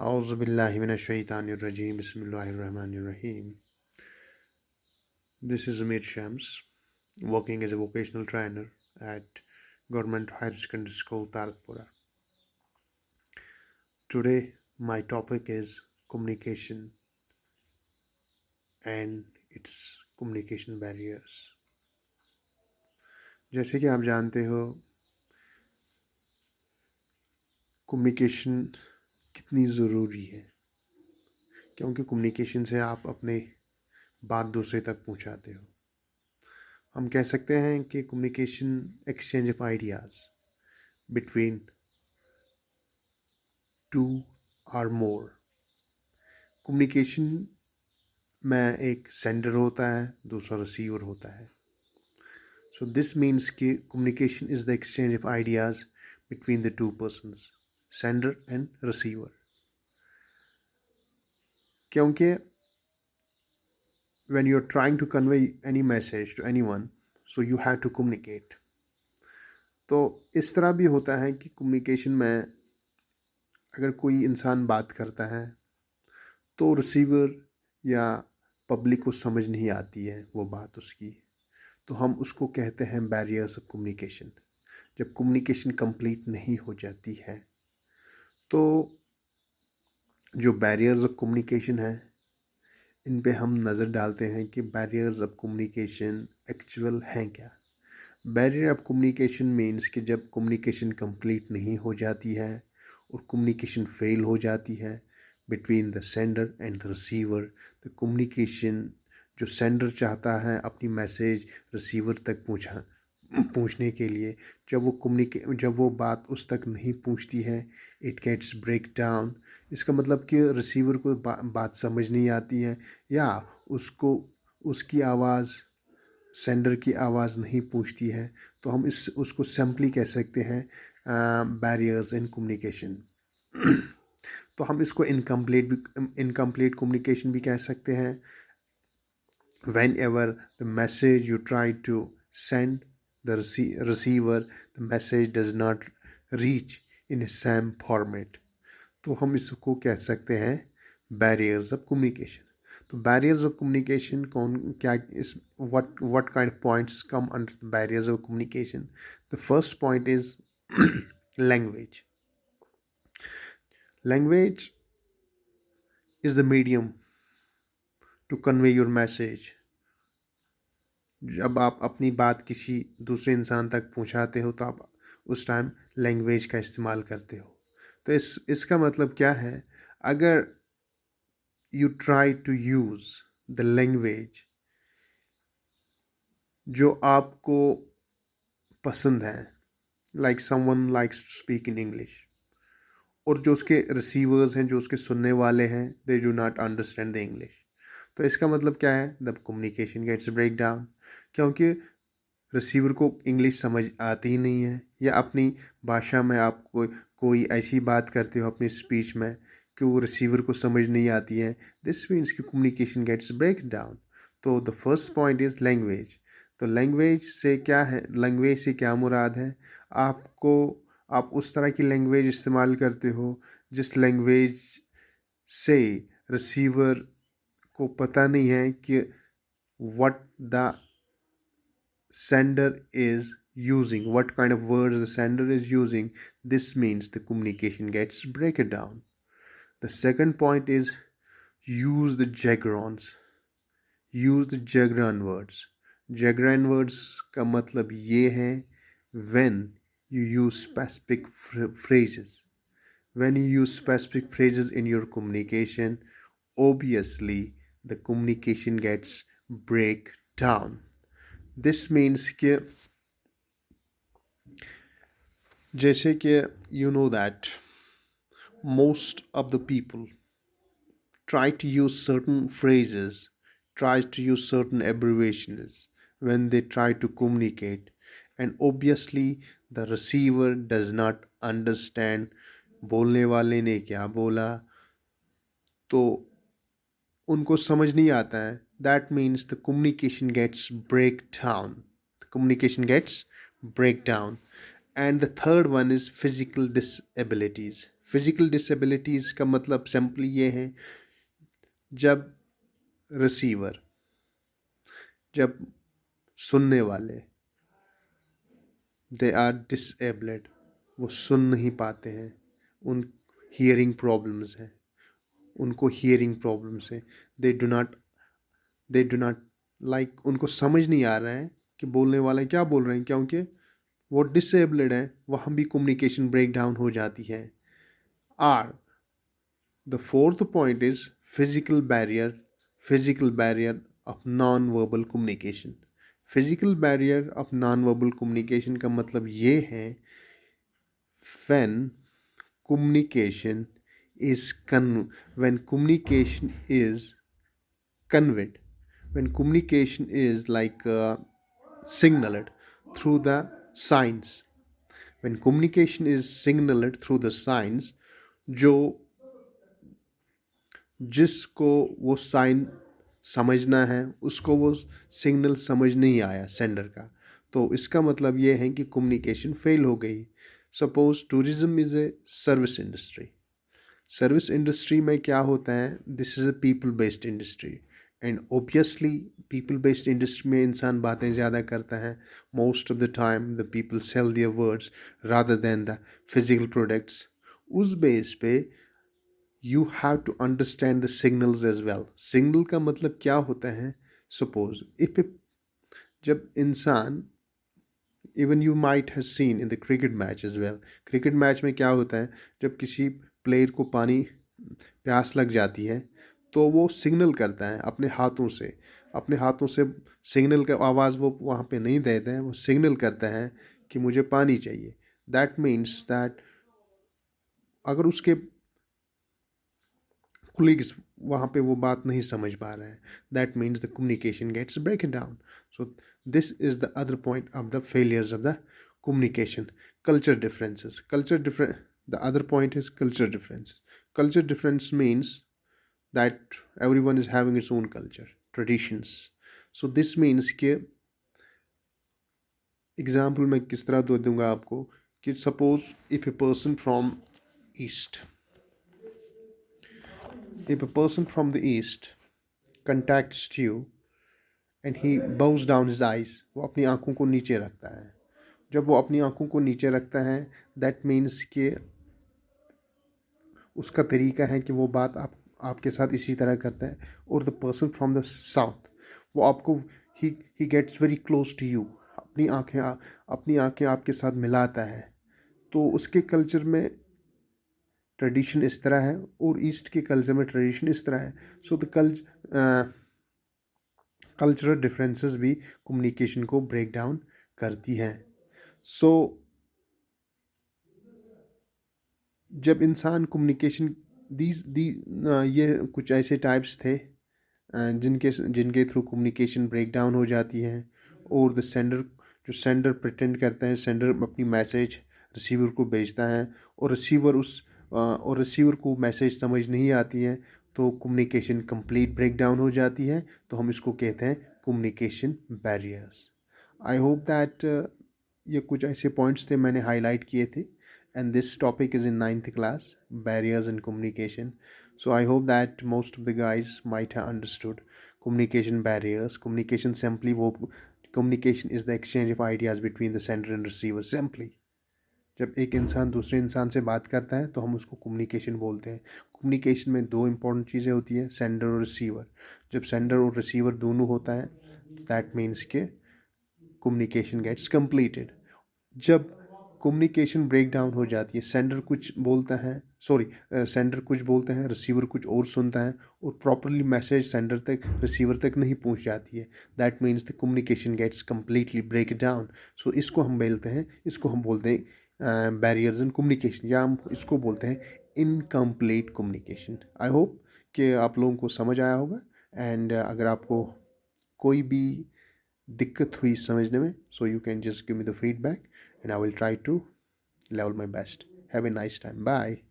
A'udhu billahi minash shaitanir rajim. Bismillahir rahmanir rahim. This is Amir Shams, working as a vocational trainer at Government Higher Secondary School, Tarakpura. Today, my topic is communication and its communication barriers. जैसे कि आप जानते हो, communication कितनी ज़रूरी है, क्योंकि communication से आप अपने बात दूसरे तक पहुंचाते हो। हम कह सकते हैं कि communication exchange of ideas between two और मोर। कम्युनिकेशन में एक सेंडर होता है, दूसरा रिसीवर होता है। सो दिस मीन्स कि communication is the exchange of ideas between the two persons, sender and receiver. क्योंकि when you're trying to convey any message to anyone, so you have to communicate. तो इस तरह भी होता है कि कम्युनिकेशन में अगर कोई इंसान बात करता है तो रिसीवर या पब्लिक को समझ नहीं आती है वो बात उसकी, तो हम उसको कहते हैं बैरियर्स ऑफ कम्युनिकेशन। जब कम्युनिकेशन कंप्लीट नहीं हो जाती है तो जो बैरियर्स ऑफ कम्युनिकेशन है इन पे हम नज़र डालते हैं कि बैरियर्स ऑफ कम्युनिकेशन एक्चुअल हैं क्या। बैरियर ऑफ कम्युनिकेशन मीन्स कि जब कम्युनिकेशन कंप्लीट नहीं हो जाती है और कम्युनिकेशन फेल हो जाती है between the sender and the receiver. The communication जो सेंडर चाहता है अपनी मैसेज रिसीवर तक पहुंचने के लिए, जब वो बात उस तक नहीं पहुंचती है, इट गेट्स ब्रेक डाउन। इसका मतलब कि रिसीवर को बात समझ नहीं आती है या उसको उसकी आवाज़ सेंडर की आवाज़ नहीं पहुंचती है, तो हम उसको सिंपली कह सकते हैं बैरियर्स इन कम्युनिकेशन। तो हम इसको इनकम्प्लीट कम्युनिकेशन भी कह सकते हैं। whenever the message you try to send the receiver, the message does not reach in a same format, तो हम इसको कह सकते हैं बैरियर्स ऑफ कम्युनिकेशन। तो बैरियर्स ऑफ कम्युनिकेशन कौन क्या इस what kind of points come under the barriers of communication? The first point is language. Language is the medium to convey your message. जब आप अपनी बात किसी दूसरे इंसान तक पहुंचाते हो तो आप उस टाइम लैंग्वेज का इस्तेमाल करते हो। तो इसका मतलब क्या है? अगर you try to use the language जो आपको पसंद है, like someone likes to speak in English, और जो उसके रिसीवर्स हैं, जो उसके सुनने वाले हैं, they do not understand the English, तो इसका मतलब क्या है? The communication gets break down, क्योंकि रिसीवर को इंग्लिश समझ आती ही नहीं है, या अपनी भाषा में आप कोई ऐसी बात करते हो अपनी स्पीच में कि वो रिसीवर को समझ नहीं आती है। दिस मीन्स कि कम्युनिकेशन गेट्स ब्रेक डाउन। तो the first point is language. तो लैंग्वेज से क्या है, लैंग्वेज से क्या मुराद है? आप उस तरह की लैंग्वेज इस्तेमाल करते हो जिस लैंग्वेज से रिसीवर को पता नहीं है कि what the sender is using, what kind of words the sender is using. This means the communication gets break down. The second point is use the jargons. Use the jargon words. Jargon words का मतलब ये है when you use specific phrases. When you use specific phrases in your communication, obviously the communication gets break down. This means कि जैसे कि you know that most of the people try to use certain phrases, try to use certain abbreviations when they try to communicate, and obviously the receiver does not understand बोलने वाले ने क्या बोला, तो उनको समझ नहीं आता है। That means the communication gets break down. The communication gets break down. And the third one is physical disabilities. Physical disabilities का मतलब सिंपली ये है, जब रिसीवर, जब सुनने वाले, दे आर डिसेबल्ड, वो सुन नहीं पाते हैं, उन हियरिंग प्रॉब्लम्स हैं, उनको हियरिंग प्रॉब्लम्स है, दे डू नॉट लाइक, उनको समझ नहीं आ रहा है कि बोलने वाले क्या बोल रहे हैं, क्योंकि वो डिसेबल्ड है, वहाँ भी कम्युनिकेशन ब्रेक डाउन हो जाती है। Or the fourth point is physical barrier of non verbal communication. Physical barrier of non verbal communication का मतलब ये है, when communication when communication is conveyed, when communication is like signaled through the signs, when communication is signaled through the signs, जो जिसको वो sign समझना है उसको वो सिग्नल समझ नहीं आया सेंडर का, तो इसका मतलब ये है कि कम्युनिकेशन फेल हो गई। Suppose tourism is a service industry. Service industry में क्या होता है, this is a people based industry, and obviously people based industry में इंसान बातें ज़्यादा करता है। Most of the time the people sell their words rather than the physical products. उस बेस पे you have to understand the signals as well. Signal का मतलब क्या होता है, सपोज इफ जब इंसान, even you might have seen in the cricket match as well, cricket match में क्या होता है, जब किसी प्लेयर को पानी प्यास लग जाती है तो वो सिग्नल करता है अपने हाथों से सिग्नल का आवाज़ वो वहाँ पे नहीं देता है, वो सिग्नल करता है कि मुझे पानी चाहिए। दैट मीन्स दैट अगर उसके कुलीग्स वहाँ पे वो बात नहीं समझ पा रहे हैं, that means the communication gets break down. So this is the other point of the failures of the communication. Culture differences, the other point is culture difference. Culture difference means that everyone is having its own culture, traditions. So this means कि example मैं किस तरह दे दूंगा आपको, कि suppose if a person from east, if a person from the east contacts you and he bows down his eyes, वो अपनी आंखों को नीचे रखता है। जब वो अपनी आंखों को नीचे रखता है, दैट मीन्स कि उसका तरीका है कि वो बात आपके साथ इसी तरह करता है। और the person from the south, वो आपको ही gets very close to you, अपनी आंखें आपके साथ मिलाता है। तो उसके कल्चर में ट्रेडिशन इस तरह है और ईस्ट के कल्चर में ट्रेडिशन इस तरह है। सो द कल्चरल डिफरेंसेस भी कम्युनिकेशन को ब्रेक डाउन करती हैं। सो जब इंसान कम्युनिकेशन ये कुछ ऐसे टाइप्स थे जिनके थ्रू कम्युनिकेशन ब्रेक डाउन हो जाती है। और द सेंडर प्रिटेंड करते हैं, सेंडर अपनी मैसेज रिसीवर को भेजता है और रिसीवर को मैसेज समझ नहीं आती है, तो कम्युनिकेशन कंप्लीट ब्रेक डाउन हो जाती है। तो हम इसको कहते हैं communication barriers. I hope that ये कुछ ऐसे पॉइंट्स थे मैंने हाईलाइट किए थे, and this topic is in 9th class, barriers in communication. So I hope that most of the guys might have understood communication barriers. Communication is the exchange of ideas between the sender and receiver. Simply जब एक इंसान दूसरे इंसान से बात करता है तो हम उसको कम्युनिकेशन बोलते हैं। कम्युनिकेशन में दो इंपॉर्टेंट चीज़ें होती हैं, सेंडर और रिसीवर। जब सेंडर और रिसीवर दोनों होता है, दैट मीन्स के कम्युनिकेशन गेट्स कंप्लीटेड। जब कम्युनिकेशन ब्रेक डाउन हो जाती है, सेंडर कुछ बोलता है, रिसीवर कुछ और सुनता है और प्रॉपरली मैसेज सेंडर तक रिसीवर तक नहीं पहुंच जाती है, that means the communication gets completely break down. So इसको हम बोलते हैं बैरियर्स इन कम्युनिकेशन, या हम इसको बोलते हैं इनकम्प्लीट कम्युनिकेशन। आई होप कि आप लोगों को समझ आया होगा। एंड अगर आपको कोई भी दिक्कत हुई समझने में, so you can just give me the feedback and I will try to level my best. Have a nice time. Bye.